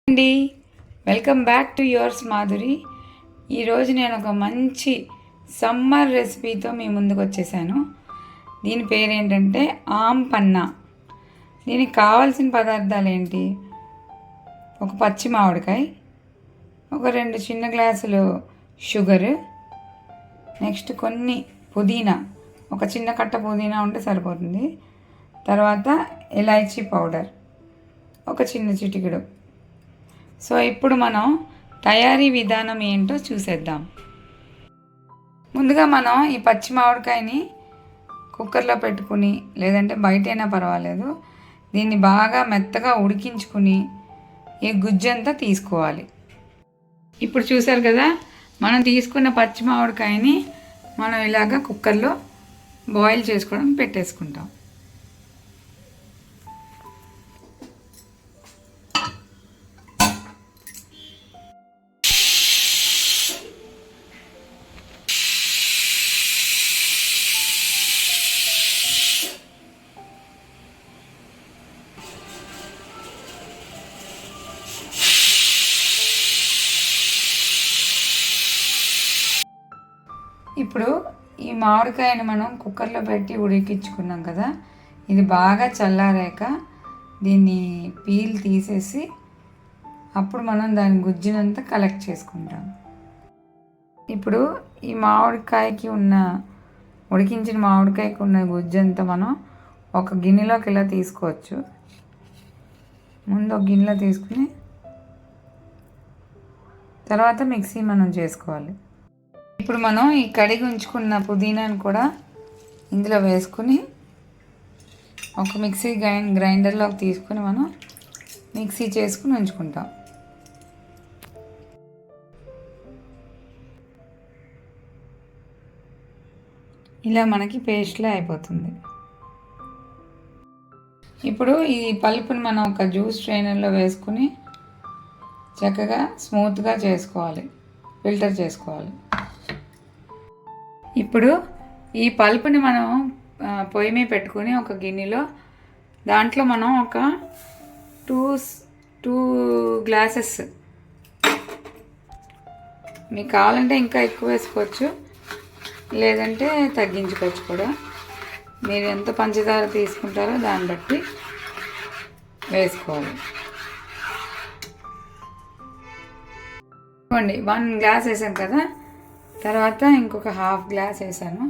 అండి, welcome back to yours Madhuri. ఈరోజు నేను ఒక మంచి సమ్మర్ రెసిపీతో మీ ముందుకు వచ్చేసాను. దీని పేరు ఏంటంటే ఆమ్ పన్నా. దీనికి కావాల్సిన పదార్థాలు ఏంటి? ఒక పచ్చి మామిడికాయ, ఒక 2 చిన్న గ్లాసులు షుగర్, నెక్స్ట్ కొన్ని పుదీనా, ఒక చిన్న కట్ట పుదీనా ఉంటే సరిపోతుంది. తర్వాత ఇలాచీ పౌడర్, ఒక చిన్న చిటికెడు. సో ఇప్పుడు మనం తయారీ విధానం ఏంటో చూసేద్దాం. ముందుగా మనం ఈ పచ్చి మామిడికాయని కుక్కర్లో పెట్టుకుని, లేదంటే బయటైనా పర్వాలేదు, దీన్ని బాగా మెత్తగా ఉడికించుకుని ఈ గుజ్జంతా తీసుకోవాలి. ఇప్పుడు చూసారు కదా, మనం తీసుకున్న పచ్చి మామిడికాయని మనం ఇలాగ కుక్కర్లో బాయిల్ చేసుకోవడం పెట్టేసుకుంటాం. ఇప్పుడు ఈ మామిడికాయని మనం కుక్కర్లో పెట్టి ఉడికించుకున్నాం కదా, ఇది బాగా చల్లారాక దీన్ని పీల్ తీసేసి అప్పుడు మనం దాని గుజ్జునంతా కలెక్ట్ చేసుకుంటాం. ఇప్పుడు ఈ మామిడికాయకి ఉన్న, ఉడికించిన మామిడికాయకి ఉన్న గుజ్జంతా మనం ఒక గిన్నెలోకి ఇలా తీసుకోవచ్చు. ముందు ఒక గిన్నెలో తీసుకుని తర్వాత మిక్సీ మనం చేసుకోవాలి. ఇప్పుడు మనం ఈ కడిగి ఉంచుకున్న పుదీనాను కూడా ఇందులో వేసుకుని ఒక మిక్సీ గ్రైండర్లోకి తీసుకుని మనం మిక్సీ చేసుకుని ఉంచుకుంటాం. ఇలా మనకి పేస్ట్లా అయిపోతుంది. ఇప్పుడు ఈ పల్పుని మనం ఒక జ్యూస్ స్ట్రైనర్లో వేసుకుని చక్కగా స్మూత్గా చేసుకోవాలి, ఫిల్టర్ చేసుకోవాలి. ఇప్పుడు ఈ పల్పుని మనం పొయ్యి మీద పెట్టుకుని ఒక గిన్నెలో, దాంట్లో మనం ఒక టూ గ్లాసెస్, మీకు కావాలంటే ఇంకా ఎక్కువ వేసుకోవచ్చు, లేదంటే తగ్గించుకోవచ్చు కూడా. మీరు ఎంత పంచదార తీసుకుంటారో దాన్ని బట్టి వేసుకోవాలి. 1 గ్లాస్ వేసాను కదా, తర్వాత ఇంకొక ½ గ్లాస్ వేసాను.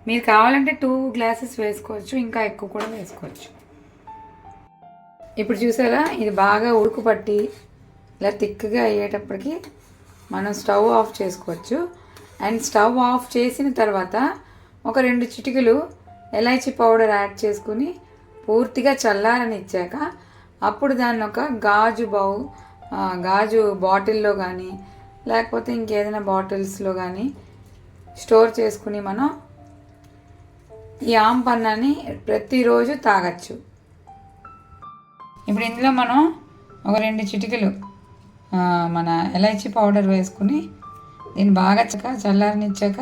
మీరు కావాలంటే 2 గ్లాసెస్ వేసుకోవచ్చు, ఇంకా ఎక్కువ కూడా వేసుకోవచ్చు. ఇప్పుడు చూసారా, ఇది బాగా ఉడుకు పట్టి ఇలా థిక్గా అయ్యేటప్పటికి మనం స్టవ్ ఆఫ్ చేసుకోవచ్చు. అండ్ స్టవ్ ఆఫ్ చేసిన తర్వాత ఒక 2 చిటికలు ఇలాచీ పౌడర్ యాడ్ చేసుకుని పూర్తిగా చల్లారనిచ్చాక అప్పుడు దాన్ని ఒక గాజు బాటిల్లో కానీ, లేకపోతే ఇంకేదైనా బాటిల్స్లో కానీ స్టోర్ చేసుకుని మనం ఈ ఆమ్ పన్నాని ప్రతిరోజు తాగచ్చు. ఇప్పుడు ఇందులో మనం ఒక 2 చిటికలు మన ఇలాచీ పౌడర్ వేసుకుని దీన్ని బాగా చల్లారనిచ్చాక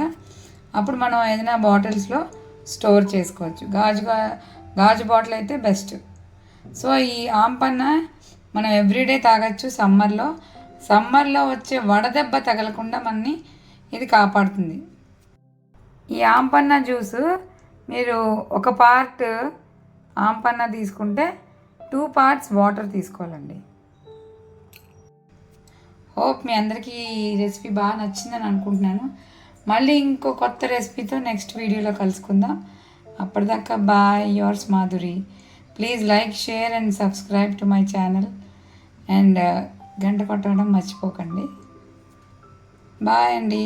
అప్పుడు మనం ఏదైనా బాటిల్స్లో స్టోర్ చేసుకోవచ్చు. గాజు బాటిల్ అయితే బెస్ట్. సో ఈ ఆమ్ పన్నా మనం ఎవ్రీడే తాగచ్చు. సమ్మర్లో వచ్చే వడదెబ్బ తగలకుండా మనని ఇది కాపాడుతుంది. ఈ ఆమ్ పన్నా జ్యూస్ మీరు ఒక పార్ట్ ఆమ్ పన్నా తీసుకుంటే 2 పార్ట్స్ వాటర్ తీసుకోవాలండి. హోప్ మీ అందరికీ ఈ రెసిపీ బాగా నచ్చిందని అనుకుంటున్నాను. మళ్ళీ ఇంకో కొత్త రెసిపీతో నెక్స్ట్ వీడియోలో కలుసుకుందాం. అప్పటిదాకా bye, yours Madhuri. Please like, share and subscribe to my channel. And గంట కొట్టడం మర్చిపోకండి. బాయ్ అండి.